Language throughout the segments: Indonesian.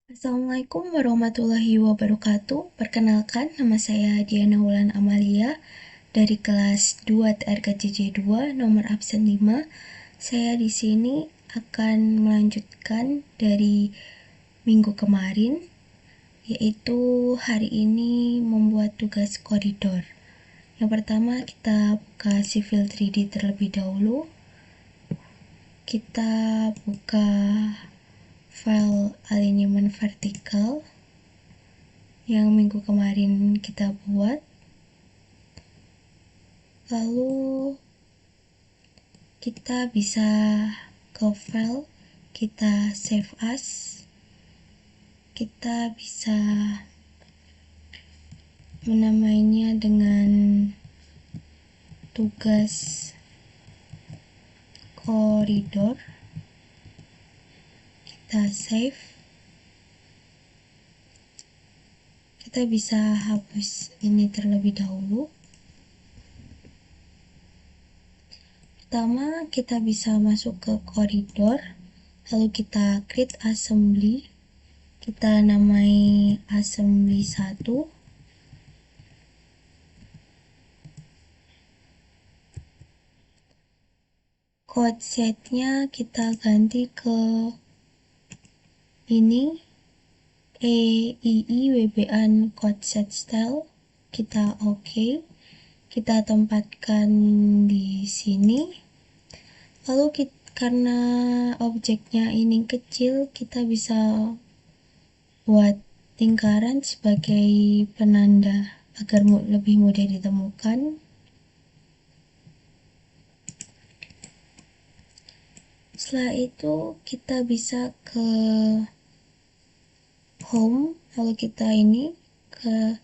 Assalamualaikum warahmatullahi wabarakatuh. Perkenalkan, nama saya Diana Wulan Amalia dari kelas 2 TRKJJ 2, nomor absen 5. Saya di sini akan melanjutkan dari minggu kemarin, yaitu hari ini membuat tugas koridor. Yang pertama, kita buka Civil 3D terlebih dahulu. Kita buka file alignment vertikal yang minggu kemarin kita buat. Lalu kita bisa ke file, kita save as, kita bisa menamainya dengan tugas koridor. Kita save, kita bisa hapus ini terlebih dahulu. Pertama, kita bisa masuk ke koridor, lalu kita create assembly, kita namai assembly 1. Code setnya kita ganti ke ini, EII-WBAN code set style. Kita OK, kita tempatkan di sini. Lalu karena objeknya ini kecil, kita bisa buat lingkaran sebagai penanda agar lebih mudah ditemukan. Setelah itu kita bisa ke home, lalu kita ini ke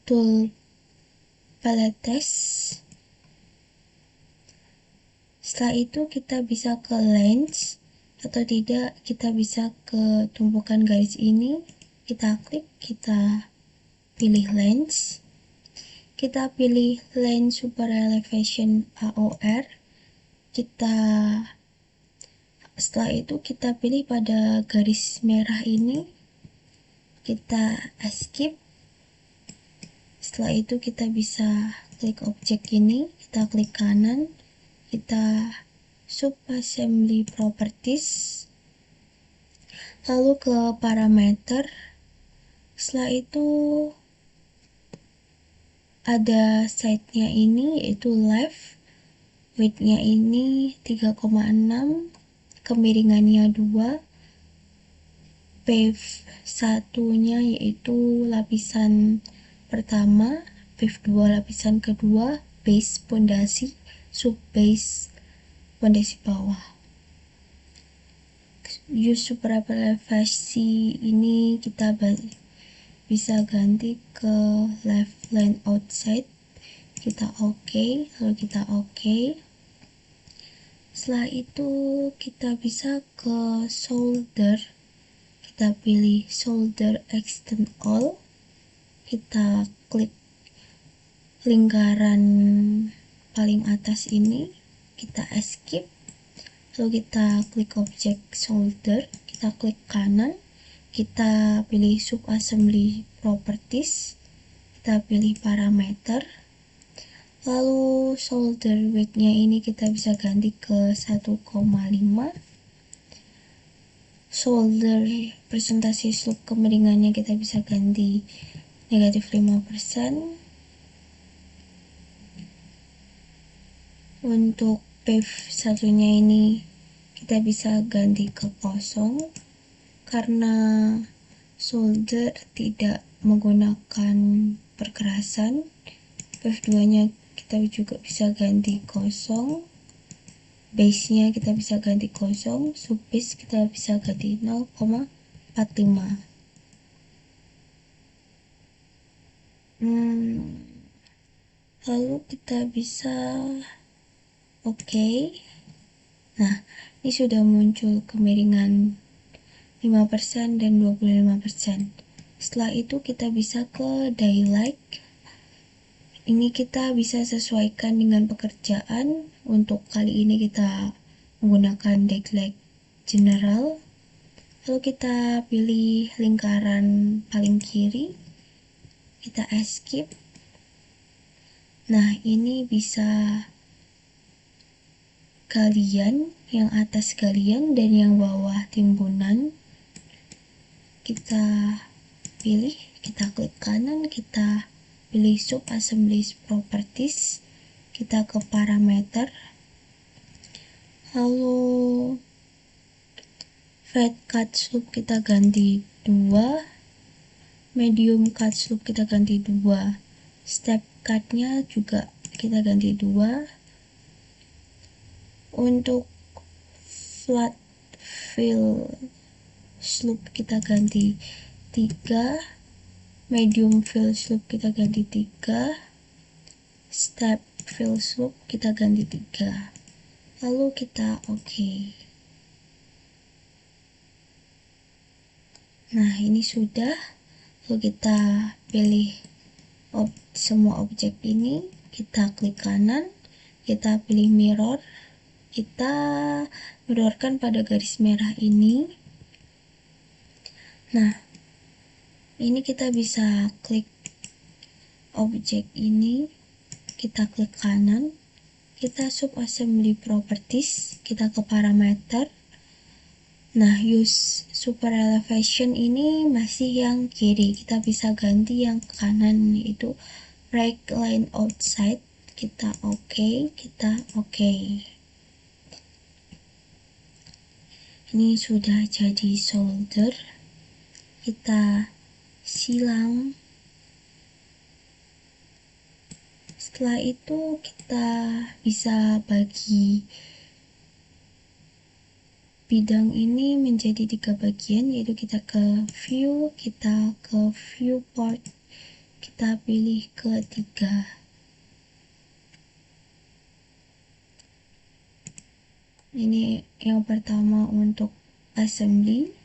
tool palettes. Setelah itu kita bisa ke lens, atau tidak kita bisa ke tumpukan garis ini. Kita klik, kita pilih lens, kita pilih lens super elevation AOR. Setelah itu kita pilih pada garis merah ini, kita escape. Setelah itu kita bisa klik objek ini, kita klik kanan, kita subassembly properties, lalu ke parameter. Setelah itu ada side-nya ini, yaitu left, width-nya ini 3,6, kemiringannya 2, pave 1-nya yaitu lapisan pertama, pave 2 lapisan kedua, base pondasi, sub base pondasi bawah. Use super elevasi ini kita bisa ganti ke left line outside. Kita OK, lalu kita OK. Setelah itu kita bisa ke solder, kita pilih solder extend all, kita klik lingkaran paling atas ini, kita escape, lalu kita klik objek solder, kita klik kanan, kita pilih subassembly properties, kita pilih parameter, lalu solder width-nya ini kita bisa ganti ke 1,5. Solder presentasi slope kemiringannya kita bisa ganti negatif 5%. Untuk pave satunya ini kita bisa ganti ke kosong karena solder tidak menggunakan perkerasan. Pave 2 nya kita juga bisa ganti kosong, base nya kita bisa ganti kosong, sub base kita bisa ganti 0,45. Lalu kita bisa OK. Nah, ini sudah muncul kemiringan 5% dan 25%. Setelah itu kita bisa ke daylight. Ini kita bisa sesuaikan dengan pekerjaan. Untuk kali ini kita menggunakan daylight general. Lalu kita pilih lingkaran paling kiri, kita escape. Nah, ini bisa galian, yang atas galian dan yang bawah timbunan. Kita pilih, kita klik kanan, kita pilih sub assembly properties, kita ke parameter, lalu fat cut slope kita ganti 2, medium cut slope kita ganti 2, step cut-nya juga kita ganti 2. Untuk flat fill slope kita ganti 3, medium fill slope kita ganti 3, step fill slope kita ganti 3. Lalu kita oke. Nah, ini sudah. Lalu kita pilih semua objek ini, kita klik kanan, kita pilih mirror, kita mirrorkan pada garis merah ini. Nah, ini kita bisa klik objek ini, kita klik kanan, kita sub assembly properties, kita ke parameter. Nah, use super elevation ini masih yang kiri, kita bisa ganti yang kanan, yaitu right line outside. Kita oke, kita oke. Ini sudah jadi solder, kita silang. Setelah itu kita bisa bagi bidang ini menjadi 3 bagian, yaitu kita ke view, kita ke viewport, kita pilih ke 3. Ini yang pertama untuk assembly,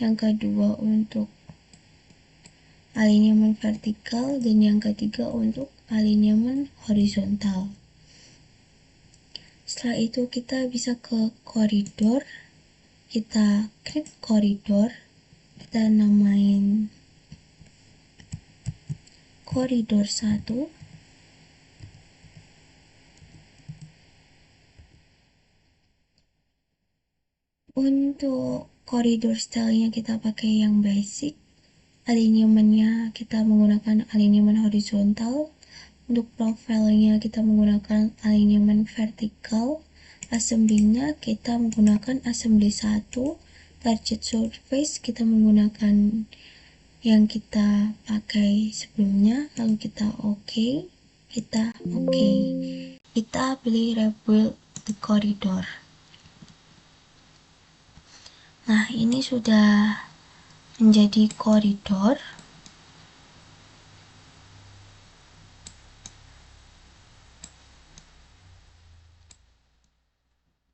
yang kedua untuk alignment vertikal, dan yang ketiga untuk alignment horizontal. Setelah itu kita bisa ke koridor, kita klik koridor, kita namain koridor 1. Untuk koridor stylenya kita pakai yang basic, alignmentnya kita menggunakan alignment horizontal, untuk profilnya kita menggunakan alignment vertikal, assembly-nya kita menggunakan assembly 1, target surface kita menggunakan yang kita pakai sebelumnya, lalu kita oke, kita oke. Kita pilih rebuild the corridor. Nah, ini sudah menjadi koridor.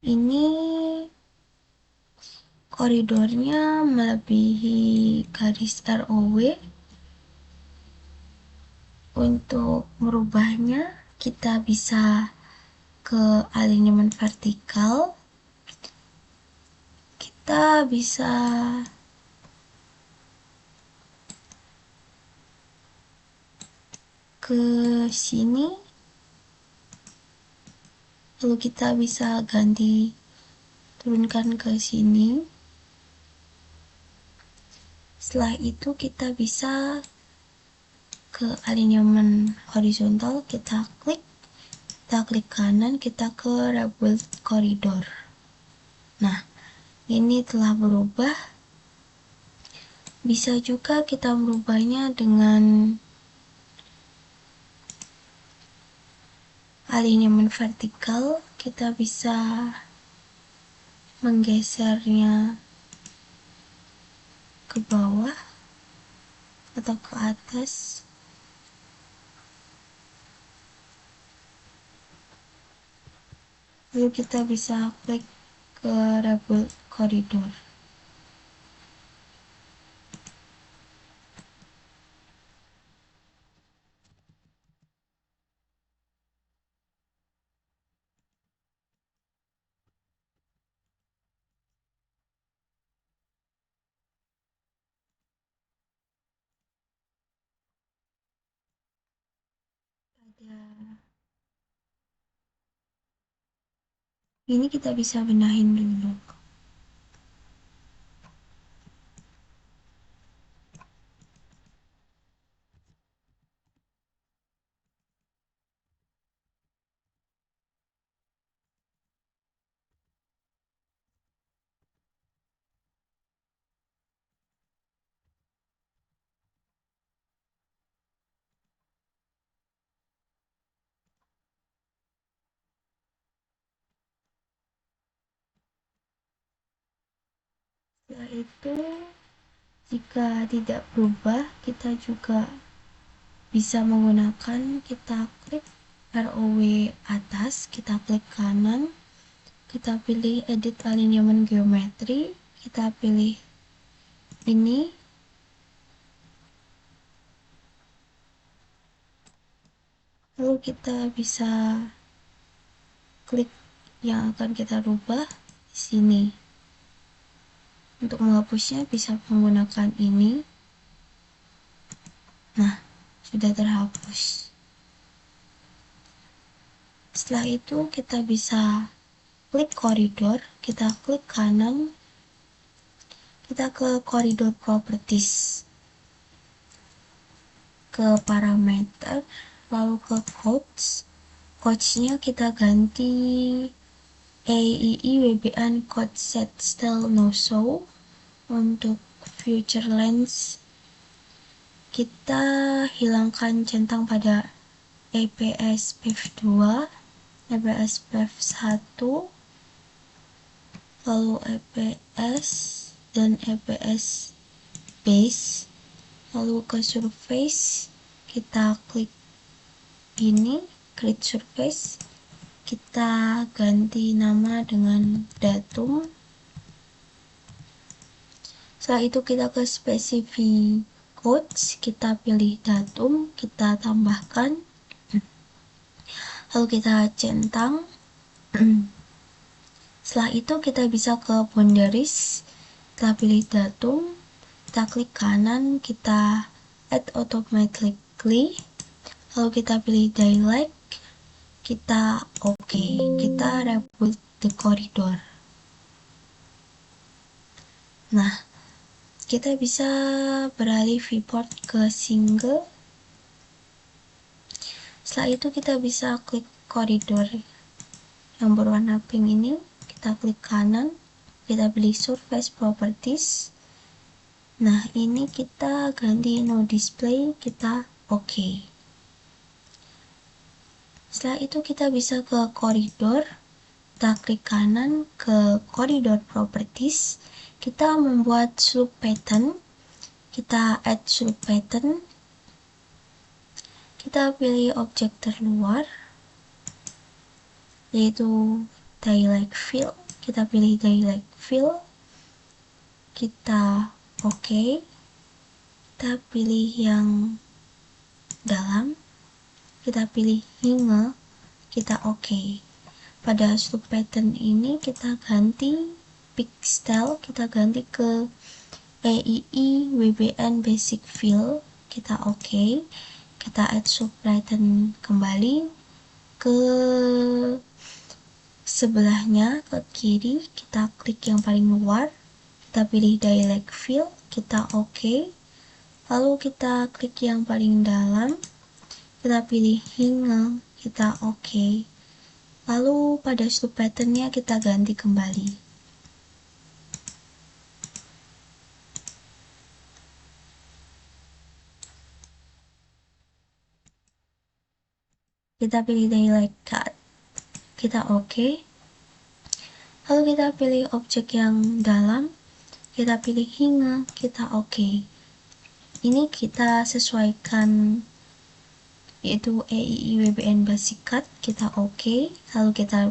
Ini koridornya melebihi garis ROW. Untuk merubahnya, kita bisa ke alignment vertikal. Kita bisa ke sini, lalu kita bisa ganti, turunkan ke sini. Setelah itu kita bisa ke alignment horizontal, kita klik kanan, kita ke rebuild corridor. Nah, ini telah berubah. Bisa juga kita merubahnya dengan alignment vertikal. Kita bisa menggesernya ke bawah atau ke atas. Lalu kita bisa klik ke rebuild corridor. ada ini, kita bisa benahin dulu. Setelah itu, jika tidak berubah, kita juga bisa menggunakan, kita klik ROW atas, kita klik kanan, kita pilih edit alignment geometry, kita pilih ini, lalu kita bisa klik yang akan kita rubah di sini. Untuk menghapusnya bisa menggunakan ini. Nah, sudah terhapus. Setelah itu kita bisa klik koridor, kita klik kanan, kita ke koridor properties, ke parameter, lalu ke codes-nya kita ganti AII-WBN code set style no show. Untuk future lens kita hilangkan centang pada EPS PEV2, EPS PEV1, lalu EPS dan EPS base, lalu ke surface kita klik ini, create surface, kita ganti nama dengan datum. Setelah itu kita ke specific codes, kita pilih datum, kita tambahkan, lalu kita centang. Setelah itu kita bisa ke boundaries, kita pilih datum, kita klik kanan, kita add automatically, lalu kita pilih dialect, kita OK, kita reboot the corridor. Nah, kita bisa beralih viewport ke single. Setelah itu kita bisa klik koridor yang berwarna pink ini, kita klik kanan, kita pilih surface properties. Nah, ini kita ganti no display, kita OK. Setelah itu kita bisa ke koridor, kita klik kanan ke koridor properties, kita membuat slope pattern, kita add slope pattern, kita pilih objek terluar, yaitu dialect fill, kita pilih dialect fill, kita OK, kita pilih yang dalam, kita pilih hingga, kita OK. Pada slope pattern ini kita ganti pick style, kita ganti ke AII WBN basic fill, kita OK, kita add slope pattern kembali ke sebelahnya, ke kiri, kita klik yang paling luar, kita pilih dialect fill, kita OK, lalu kita klik yang paling dalam, kita pilih hingga, kita OK, lalu pada slope patternnya kita ganti kembali. Kita pilih dialect cut, kita OK, lalu kita pilih objek yang dalam, kita pilih hingga, kita OK. Ini kita sesuaikan, yaitu AII WBN basic cut, kita OK, lalu kita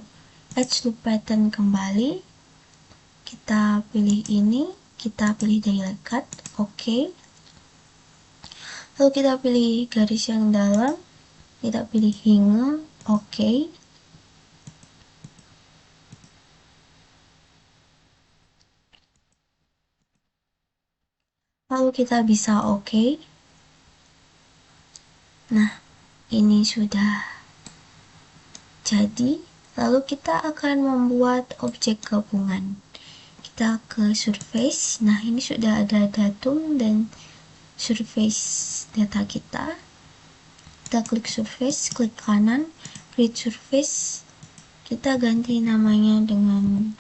add slope pattern kembali, kita pilih ini, kita pilih dialect cut, OK, lalu kita pilih garis yang dalam, kita pilih hingga, OK, lalu kita bisa OK. Nah, ini sudah jadi. Lalu kita akan membuat objek gabungan. Kita ke surface. Nah, ini sudah ada datum dan surface data kita. Kita klik surface, klik kanan, create surface. Kita ganti namanya dengan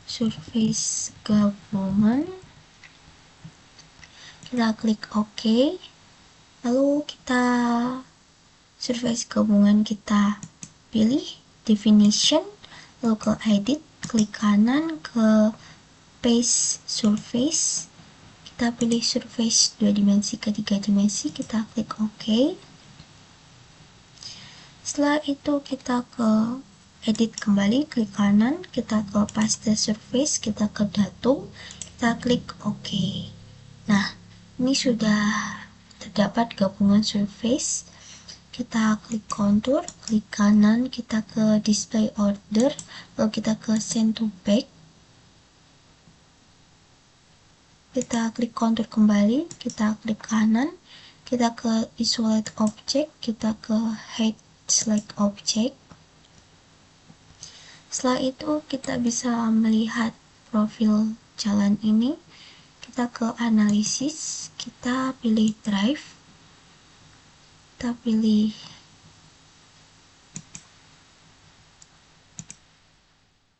surface gabungan. Kita klik OK. Lalu kita surface gabungan kita pilih definition, lalu ke edit, klik kanan ke paste surface. Kita pilih surface 2 dimensi ke 3 dimensi, kita klik OK. Setelah itu kita ke edit kembali, klik kanan, kita ke paste surface, kita ke datum, kita klik OK. Nah, ini sudah terdapat gabungan surface. Kita klik contour, klik kanan, kita ke display order, lalu kita ke send to back. Kita klik contour kembali, kita klik kanan, kita ke isolate object, kita ke hide select object. Setelah itu kita bisa melihat profil jalan ini. Kita ke analisis, kita pilih drive, kita pilih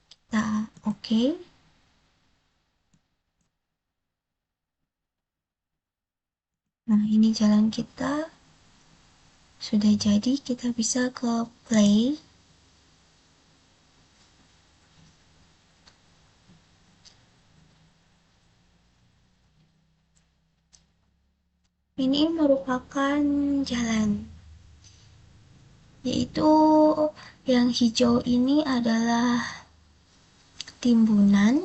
kita OK. Nah, ini jalan kita sudah jadi. Kita bisa ke play. Ini merupakan jalan, yaitu yang hijau ini adalah timbunan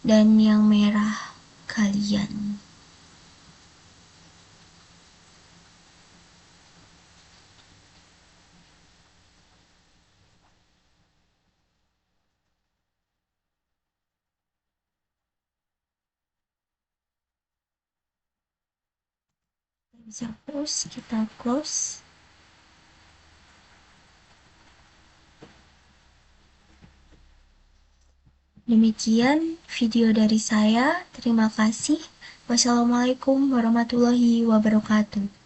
dan yang merah galian. Kita bisa close, kita close. Demikian video dari saya. Terima kasih. Wassalamualaikum warahmatullahi wabarakatuh.